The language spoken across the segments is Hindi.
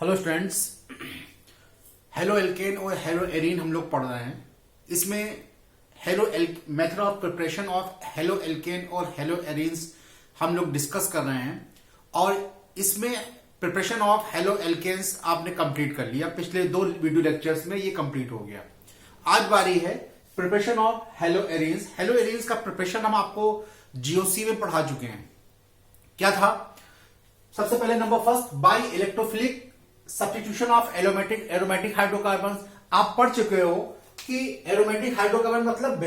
हेलो स्टूडेंट्स, हेलो एल्केन और हेलो एरीन हम लोग पढ़ रहे हैं। इसमें method of preparation of halo alkane और हेलो एरीन्स हम लोग डिस्कस कर रहे हैं। और इसमें प्रिपरेशन ऑफ हेलो एल्केन्स आपने कंप्लीट कर लिया, पिछले 2 वीडियो लेक्चर्स में ये कंप्लीट हो गया। आज बारी है preparation of hello arenes. Hello arenes का प्रिपरेशन हम आपको जीओसी में पढ़ा चुके हैं। क्या था? सबसे पहले number first, by electrophilic substitution of aromatic hydrocarbon. आप पढ़ चुके हो कि एरोमेटिक हाइड्रोकार्बन मतलब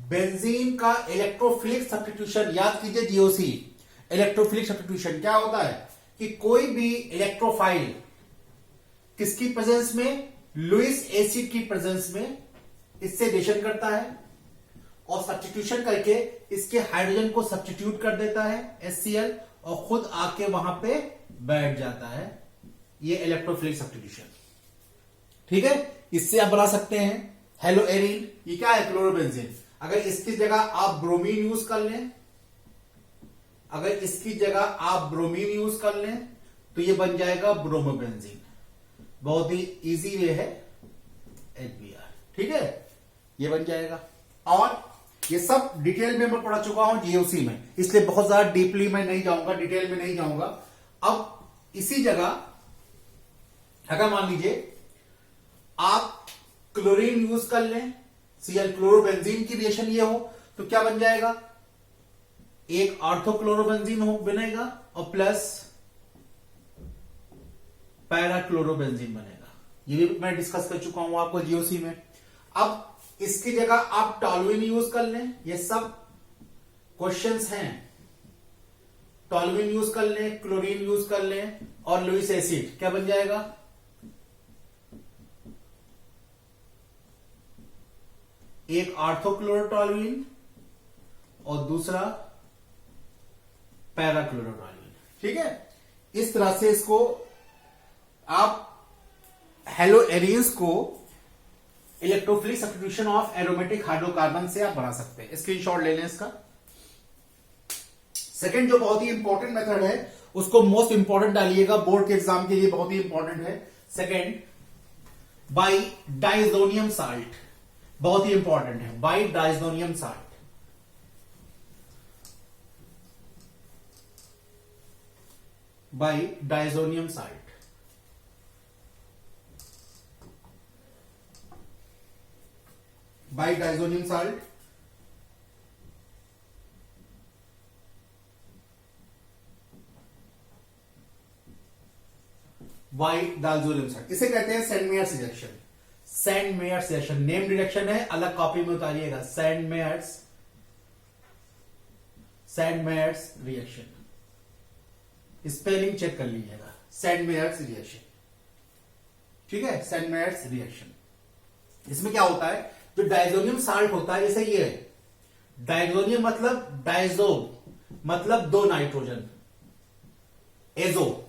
बेंजीन का इलेक्ट्रोफिलिक सब्स्टिट्यूशन। याद कीजिए जीओसी, इलेक्ट्रोफिलिक सब्स्टिट्यूशन क्या होता है कि कोई भी इलेक्ट्रोफाइल किसकी प्रेजेंस में, लुईस एसिड की प्रेजेंस में इससे रिएक्शन करता है और सब्स्टिट्यूशन करके इसके हाइड्रोजन को सब्स्टिट्यूट कर देता है HCl और खुद आके वहां पे बैठ जाता है। ये इलेक्ट्रोफिलिक सब्स्टिट्यूशन, ठीक है। इससे आप बना सकते हैं हेलो एरीन। ये क्या है? क्लोरोबेंजीन। अगर इसकी जगह आप ब्रोमीन यूज कर लें, तो ये बन जाएगा ब्रोमोबेंजीन। बहुत ही इजी वे है, HBr, ठीक है, ये बन जाएगा। और ये सब डिटेल में मैं पढ़ा चुका हूं जीओसी में, इसलिए बहुत ज्यादा डीपली मैं नहीं जाऊंगा, डिटेल में नहीं जाऊंगा। अब इसी जगह अगर मान लीजिए आप क्लोरीन यूज कर लें, Cl क्लोरोबेंजीन की रिएक्शन ये हो, तो क्या बन जाएगा? एक ऑर्थोक्लोरोबेंजीन हो बनेगा और प्लस पैराक्लोरोबेंजीन बनेगा। ये भी मैं डिस्कस कर चुका हूं आपको जीओसी में। अब इसकी जगह आप टॉलुइन यूज कर लें, ये सब क्वेश्चंस हैं। टॉलुइन यूज कर लें, क्लोरीन यूज कर लें और लुईस एसिड, क्या बन जाएगा? एक ऑर्थोक्लोरोटॉलुइन और दूसरा पैराक्लोरोटॉलुइन, ठीक है। इस तरह से इसको आप हेलो एरीन्स को electrophilic substitution of aromatic hydrocarbon से आप बना सकते हैं। स्क्रीनशॉट ले लें इसका। सेकंड जो बहुत ही इंपॉर्टेंट मेथड है, उसको मोस्ट इंपॉर्टेंट डालिएगा, बोर्ड के एग्जाम के लिए बहुत ही इंपॉर्टेंट है। सेकंड, बाई डाइजोनियम साल्ट, बहुत ही इंपॉर्टेंट है। By diazonium salt, by diazonium salt, by diazonium salt. By diazonium salt, इसे कहते हैं सैंडमेयर्स रिएक्शन। सैंडमेयर्स रिएक्शन नेम रिएक्शन है, अलग कॉपी में उतारिएगा। सैंडमेयर्स रिएक्शन, स्पेलिंग चेक कर लीजिएगा। सैंडमेयर्स रिएक्शन, ठीक है, सैंडमेयर्स रिएक्शन। इसमें क्या होता है, जो डाइजोनियम साल्ट होता है, जैसे ये है डाइजोनियम मतलब डाइजो मतलब 2 nitrogen, azo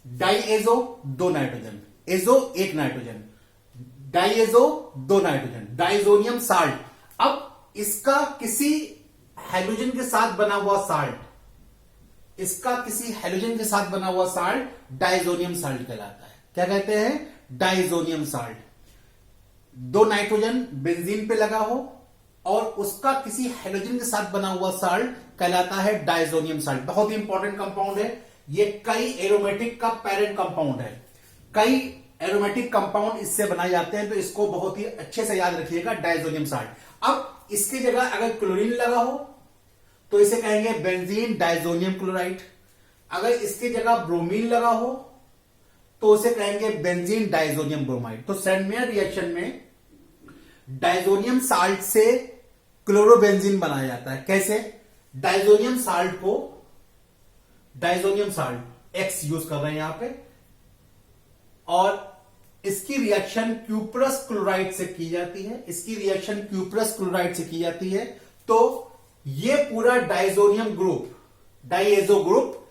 diazo 2 nitrogen, azo 1 nitrogen, diazo 2 nitrogen, diazonium salt. अब इसका किसी हाइड्रोजन के साथ बना हुआ साल्ट, डाइजोनियम साल्ट कहलाता है। क्या कहते हैं? Diazonium salt. 2 नाइट्रोजन बेंजीन पे लगा हो और उसका किसी हाइड्रोजन के साथ बना हुआ साल्ट कहलाता है डाइजोनियम साल्ट। बहुत ही इंपॉर्टेंट कंपाउंड है ये। कई एरोमेटिक का पेरेंट कंपाउंड है, कई एरोमेटिक कंपाउंड इससे बनाए जाते हैं, तो इसको बहुत ही अच्छे से याद रखिएगा, डाइजोनियम साल्ट। अब इसकी जगह अगर क्लोरीन लगा हो तो इसे कहेंगे बेंजीन डाइजोनियम क्लोराइड। अगर इसकी जगह ब्रोमीन लगा हो तो उसे कहेंगे बेंजीन डाइजोनियम ब्रोमाइड। तो सैंडमेयर रिएक्शन में डाइजोनियम साल्ट से क्लोरोबेंजीन बनाया जाता है। कैसे? डाइजोनियम साल्ट X यूज कर रहे हैं यहां पे, और इसकी रिएक्शन क्यूप्रस क्लोराइड से की जाती है। तो ये पूरा डाइएजो ग्रुप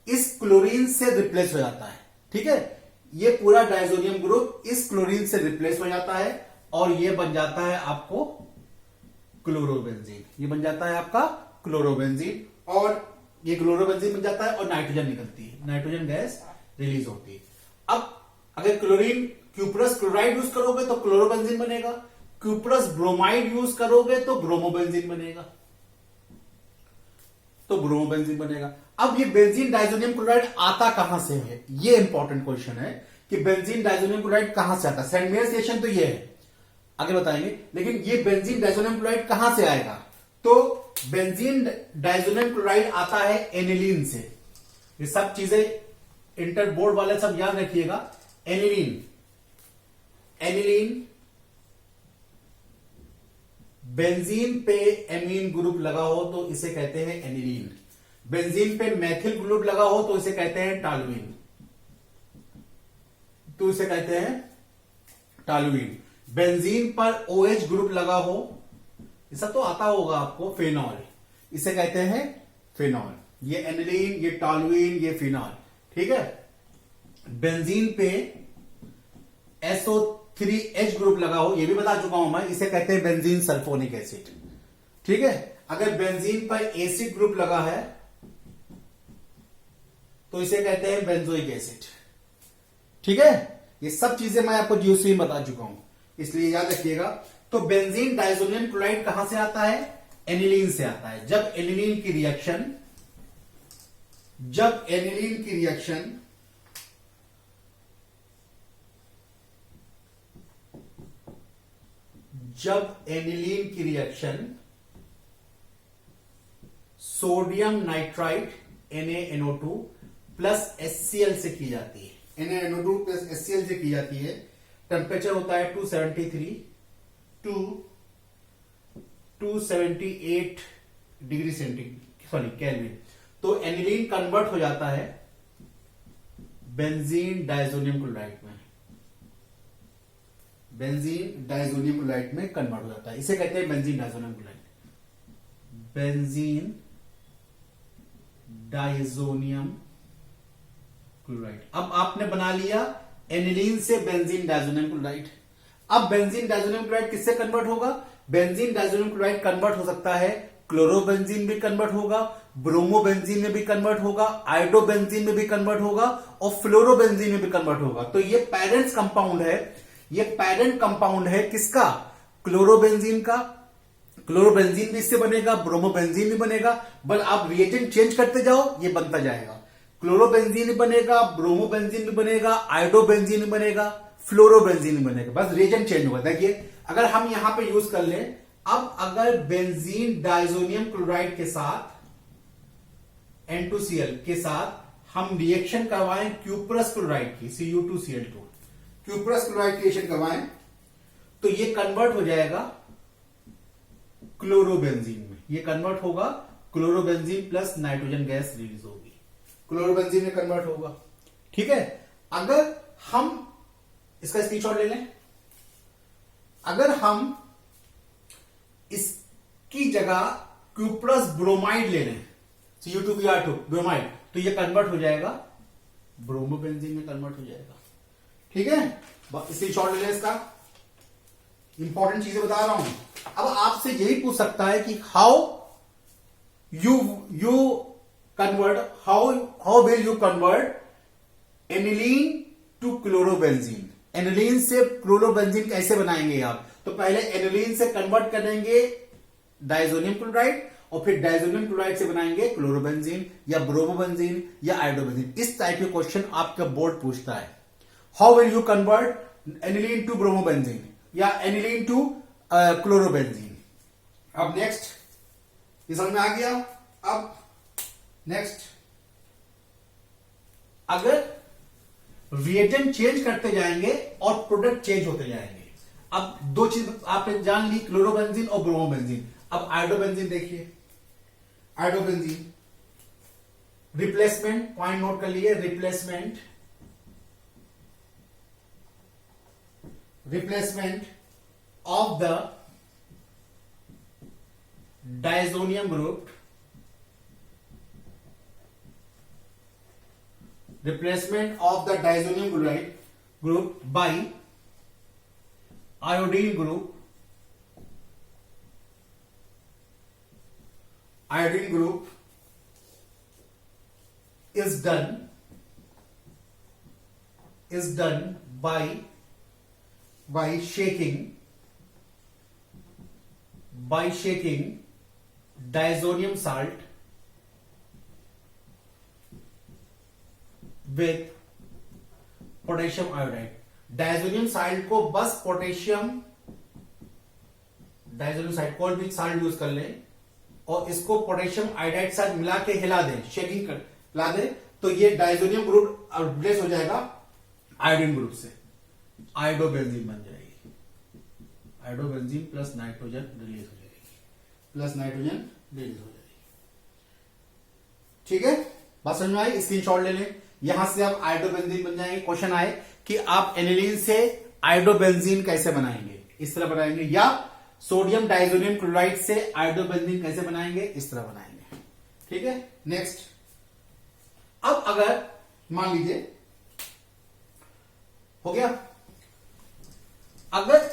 इस क्लोरीन से रिप्लेस हो जाता है, ठीक है। ये पूरा डाइजोनियम ग्रुप इस क्लोरीन से रिप्लेस हो जाता है और ये बन जाता है आपको क्लोरोबेंजीन। और ये क्लोरोबेंजीन बन जाता है और नाइट्रोजन निकलती है, नाइट्रोजन गैस रिलीज होती है। अब अगर क्लोरीन क्यूप्रस क्लोराइड यूज करोगे तो क्लोरोबेंजीन बनेगा, क्यूप्रस ब्रोमाइड यूज करोगे तो ब्रोमोबेंजीन बनेगा, तो ब्रोमोबेंजीन बनेगा। अब ये बेंजीन डाइजोनियम क्लोराइड आता कहां से है, ये इंपॉर्टेंट क्वेश्चन है कि बेंजीन डाइजोनियम क्लोराइड कहां से आता है। सेंट मेयर्स रिएक्शन तो ये है, आगे बताएंगे, लेकिन ये बेंजीन डाइजोनियम क्लोराइड कहां से आएगा, तो बेंजीन डाइजोनियम क्लोराइड आता है एनिलीन से। ये सब चीजें इंटर बोर्ड वाले सब याद रखिएगा। एनिलीन, एनिलीन बेंजीन पे एमीन ग्रुप लगा हो तो इसे कहते हैं एनिलीन, बेंजीन पे मैथिल ग्रुप लगा हो तो इसे कहते हैं टॉलुइन, तो इसे कहते हैं टॉलुइन। बेंजीन पर OH ग्रुप लगा हो, ऐसा तो आता होगा आपको, फेनॉल, इसे कहते हैं फेनॉल। ये एनिलीन, ये टॉलुइन, ये फिनॉल, ठीक है। बेंजीन पे SO3H ग्रुप लगा हो, ये भी बता चुका हूं मैं, इसे कहते हैं बेंजीन सल्फोनिक एसिड, ठीक है। अगर बेंजीन पर एसिड ग्रुप लगा है तो इसे कहते हैं बेंजोइक एसिड, ठीक है। ये सब चीजें मैं आपको जीओसी में बता चुका हूं, इसलिए याद रखिएगा। तो बेंजीन डाइजोनियम क्लोराइड कहां से आता है, एनिलीन से आता है। जब एनिलीन की रिएक्शन जब एनिलीन की reaction sodium nitrite NaNO2 plus HCl से की जाती है, NaNO2 प्लस HCl से की जाती है, टेम्परेचर होता है 273 to 278 degree centigrade, sorry kelvin. तो एनिलीन कन्वर्ट हो जाता है बेंजीन डाइजोनियम क्लोराइड में, बेंजीन डाइजोनियम क्लोराइड में कन्वर्ट हो जाता है, इसे कहते हैं benzene diazonium chloride, benzene diazonium chloride. अब आपने बना लिया एनिलीन से बेंजीन डाइजोनियम क्लोराइड। अब बेंजीन डाइजोनियम क्लोराइड किससे कन्वर्ट होगा, बेंजीन डाइजोनियम क्लोराइड कन्वर्ट हो सकता है, क्लोरोबेंजीन भी कन्वर्ट होगा, ब्रोमोबेंजीन में भी कन्वर्ट होगा, आयोडोबेंजीन में भी कन्वर्ट होगा और फ्लोरोबेंजीन में भी कन्वर्ट होगा। तो ये पेरेंट्स कंपाउंड है, ये पेरेंट कंपाउंड है किसका, क्लोरोबेंजीन का। क्लोरोबेंजीन भी इससे बनेगा, ब्रोमोबेंजीन भी बनेगा, बस आप रिएजेंट चेंज करते जाओ, ये बनता जाएगा। क्लोरोबेंजीन भी बनेगा, ब्रोमोबेंजीन भी बनेगा, आयोडोबेंजीन भी बनेगा, फ्लोरोबेंजीन भी बनेगा, बस रिएजेंट चेंज होगा। देखिए अगर हम यहां पे यूज कर लें, अब अगर बेंजीन डाइजोनियम क्लोराइड के साथ N2Cl के साथ हम रिएक्शन करवाएं क्यूप्रस क्लोराइड की, Cu2Cl2, क्यूप्रस क्लोराइड रिएक्शन करवाएं तो ये कन्वर्ट हो जाएगा क्लोरोबेंजीन में, ये कन्वर्ट होगा chlorobenzene plus nitrogen gas release होगी, क्लोरोबेंजीन में कन्वर्ट होगा, ठीक है। अगर हम इसका स्क्रीनशॉट ले लें, अगर हम इसकी जगह क्यूप्रस ब्रोमाइड ले लें, Cu2Br2 ब्रोमाइड, तो ये कन्वर्ट हो जाएगा ब्रोमोबेंजीन में कन्वर्ट हो जाएगा, ठीक है। स्क्रीनशॉट ले लें इसका, इंपॉर्टेंट चीजें बता रहा हूं। अब आपसे यही पूछ सकता है कि how will you convert aniline to chlorobenzene, aniline से क्लोरोबेंजीन कैसे बनाएंगे आप, तो पहले एनिलीन से कन्वर्ट करेंगे डाइजोनियम क्लोराइड और फिर डाइजोनियम क्लोराइड से बनाएंगे क्लोरोबेंजीन या ब्रोमोबेंजीन या आयोडोबेंजीन। इस टाइप के क्वेश्चन आपका बोर्ड पूछता है, how will you convert aniline to bromobenzene या एनिलीन टू क्लोरोबेंजीन। अब नेक्स्ट, ये समझ में आ गया। अब नेक्स्ट, अगर रिएजेंट चेंज करते जाएंगे और प्रोडक्ट चेंज होते जाएंगे। अब दो चीज आपने जान ली, क्लोरोबेंजीन और ब्रोमोबेंजीन। अब आयोडोबेंजीन देखिए, आयोडोबेंजीन रिप्लेसमेंट, पॉइंट नोट कर लिए, replacement of the diazonium group, replacement of the diazonium group by iodine group, is done by shaking diazonium salt with potassium iodide. Diazonium salt को बस डायजोनियम साल्ट कोई भी साल्ट यूज कर लें और इसको पोटेशियम आयोडाइड साथ मिला के हिला दें, शेकिंग कर हिला दें, तो ये डायजोनियम ग्रुप रिप्लेस हो जाएगा आयोडीन ग्रुप से, आयोडोबेंजीन बन जाएगी। आयोडोबेंजीन प्लस नाइट्रोजन रिलीज हो जाएगी, ठीक है, बात समझ में आई? स्क्रीनशॉट ले लें, यहां से आप आयोडोबेंजीन बन जाएंगे। क्वेश्चन आए कि आप एनिलीन से आयोडोबेंजीन कैसे बनाएंगे, इस तरह बनाएंगे, या सोडियम डाइजोनियम क्लोराइड से आयोडोबेंजीन कैसे बनाएंगे, इस तरह बनाएंगे, ठीक है। नेक्स्ट, अब अगर मान लीजिए हो गया, अगर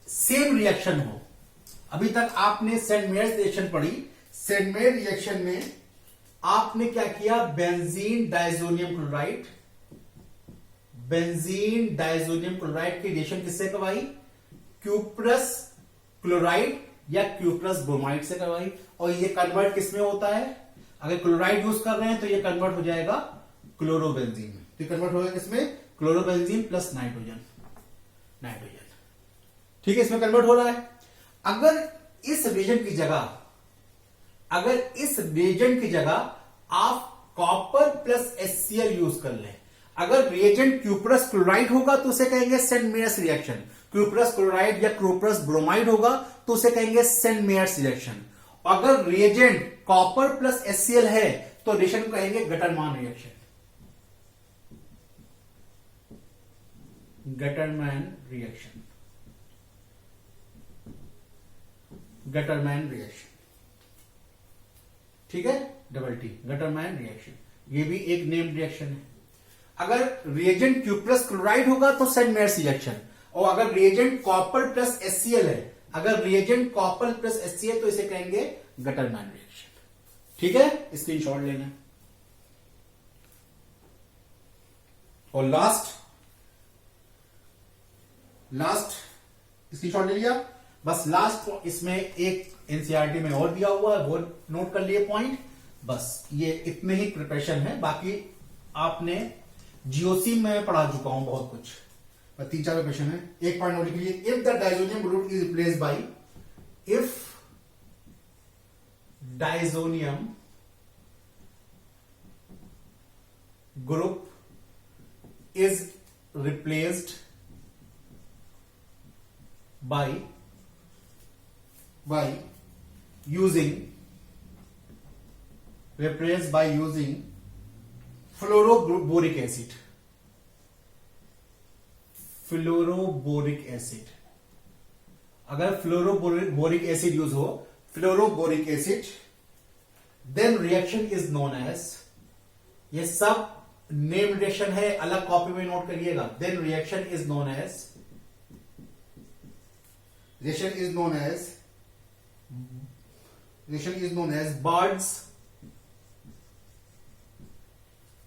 सेम रिएक्शन हो, अभी तक आपने सेंट मेयर्स रिएक्शन पढ़ी, सेंट मेयर रिएक्शन में आपने क्या किया, बेंजीन डाइजोनियम क्लोराइड की रिएक्शन किससे करवाई, क्यूप्रस क्लोराइड या क्यूप्रस ब्रोमाइड से करवाई, और ये कन्वर्ट किसमें होता है, अगर क्लोराइड यूज कर रहे हैं तो ये कन्वर्ट हो जाएगा क्लोरोबेंजीन में, तो कन्वर्ट होगा किसमें, क्लोरोबेंजीन प्लस नाइट्रोजन, ठीक है, इसमें कन्वर्ट हो रहा है। अगर इस रिएजेंट की जगह आप कॉपर प्लस HCl यूज कर लें, अगर रिएजेंट क्यूप्रस क्लोराइड होगा तो उसे कहेंगे Sandmeyer's reaction, cuprous chloride या क्यूप्रस ब्रोमाइड होगा तो उसे कहेंगे सेंट मेयर्स रिएक्शन, अगर रिएजेंट कॉपर प्लस HCl है तो रिएक्शन को कहेंगे गटरमान रिएक्शन, ठीक है, डबल टी, गटरमैन रिएक्शन, ये भी एक नेम्ड रिएक्शन है। अगर रिएजेंट क्यूप्रस क्लोराइड होगा तो सेंट मेयर्स रिएक्शन, और अगर रिएजेंट कॉपर प्लस HCl है, तो इसे कहेंगे गटरमैन रिएक्शन, ठीक है, स्क्रीनशॉट लेना। और लास्ट स्क्रीनशॉट ले लिया, बस लास्ट इसमें एक एनसीईआरटी में और दिया हुआ है, वो नोट कर लिए पॉइंट, बस ये इतने ही प्रिपरेशन है, बाकी आपने जीओसी में पढ़ा चुका हूं बहुत कुछ, 3-4 प्रिपरेशन है। एक पॉइंट नोट कीजिए, if the diazonium group is replaced by, if diazonium group is replaced by using fluoroboric acid, अगर फ्लोरोबोरिक एसिड यूज हो, then reaction is known as, ये सब नेम रिएक्शन है, अलग कॉपी में नोट करिएगा, then reaction is known as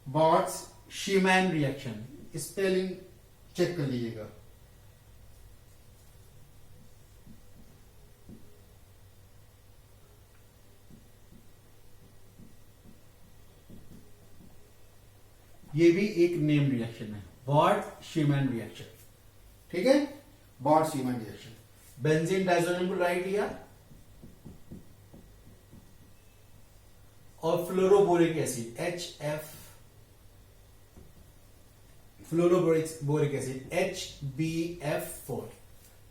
Balz Schiemann reaction, spelling check कर लीजिएगा, ये भी एक नेम रिएक्शन है, बॉर्ड-शीमैन रिएक्शन, ठीक है, बॉर्ड-शीमैन रिएक्शन। बेंजीन डाइजोनियम क्लोराइड लिया और fluoroboric acid HF, fluoroboric acid HBF4,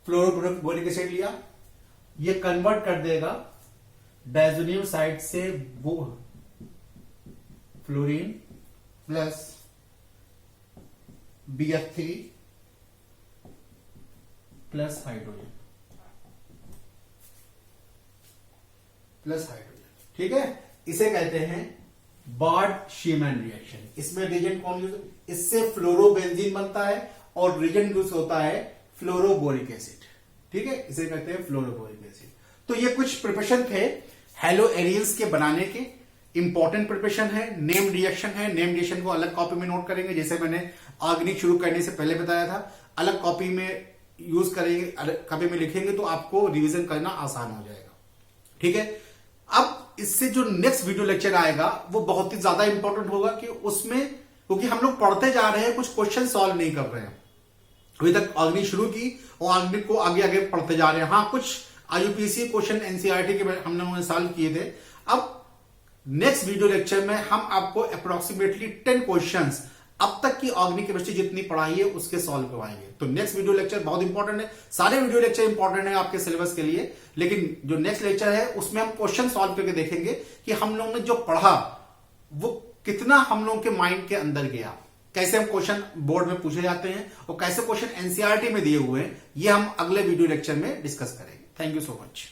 fluoroboric acid लिया, ये कन्वर्ट कर देगा डाइजोनियम साइड से fluorine plus BF3 plus hydrogen, ठीक है, इसे कहते हैं बॉर्ड-शीमैन रिएक्शन। इसमें रिएजेंट कौन यूज, इससे फ्लोरोबेंजीन बनता है और रिएजेंट यूज होता है फ्लोरोबोरिक एसिड, ठीक है, इसे कहते हैं फ्लोरोबोरिक एसिड। तो ये कुछ प्रिपरेशन थे हेलो एरियंस के बनाने के, इंपॉर्टेंट प्रिपरेशन है, नेम रिएक्शन है। नेम रिएक्शन को अलग कॉपी में नोट करेंगे, जैसे मैंने ऑर्गेनिक शुरू करने से पहले बताया था। अलग कॉपी में यूज करेंगे, अलग कॉपी में लिखेंगे तो आपको रिवीजन करना आसान हो जाएगा। ठीक है, अब इससे जो नेक्स्ट वीडियो लेक्चर आएगा वो बहुत ही ज्यादा इंपॉर्टेंट होगा कि उसमें, क्योंकि हम लोग पढ़ते जा रहे हैं, कुछ क्वेश्चन सॉल्व नहीं कर रहे हैं। अभी तक ऑर्गेनिक शुरू की और ऑर्गेनिक को आगे आगे पढ़ते जा रहे हैं। हाँ, कुछ आईयूपीएसी क्वेश्चन एनसीईआरटी के हम लोगों ने सॉल्व किए थे। अब नेक्स्ट वीडियो लेक्चर में हम आपको अप्रोक्सीमेटली 10 क्वेश्चंस अब तक की ऑर्गेनिक केमिस्ट्री जितनी पढ़ाई है उसके सॉल्व करवाएंगे। तो नेक्स्ट वीडियो लेक्चर बहुत इंपॉर्टेंट है। सारे वीडियो लेक्चर इंपॉर्टेंट है आपके सिलेबस के लिए, लेकिन जो नेक्स्ट लेक्चर है उसमें हम क्वेश्चन सॉल्व करके देखेंगे कि हम लोगों ने जो पढ़ा वो कितना हम लोगों के माइंड के अंदर गया, कैसे हम क्वेश्चन बोर्ड में पूछे जाते हैं और कैसे क्वेश्चन एनसीईआरटी में दिए हुए हैं, ये हम अगले वीडियो लेक्चर में डिस्कस करेंगे। Thank you so much.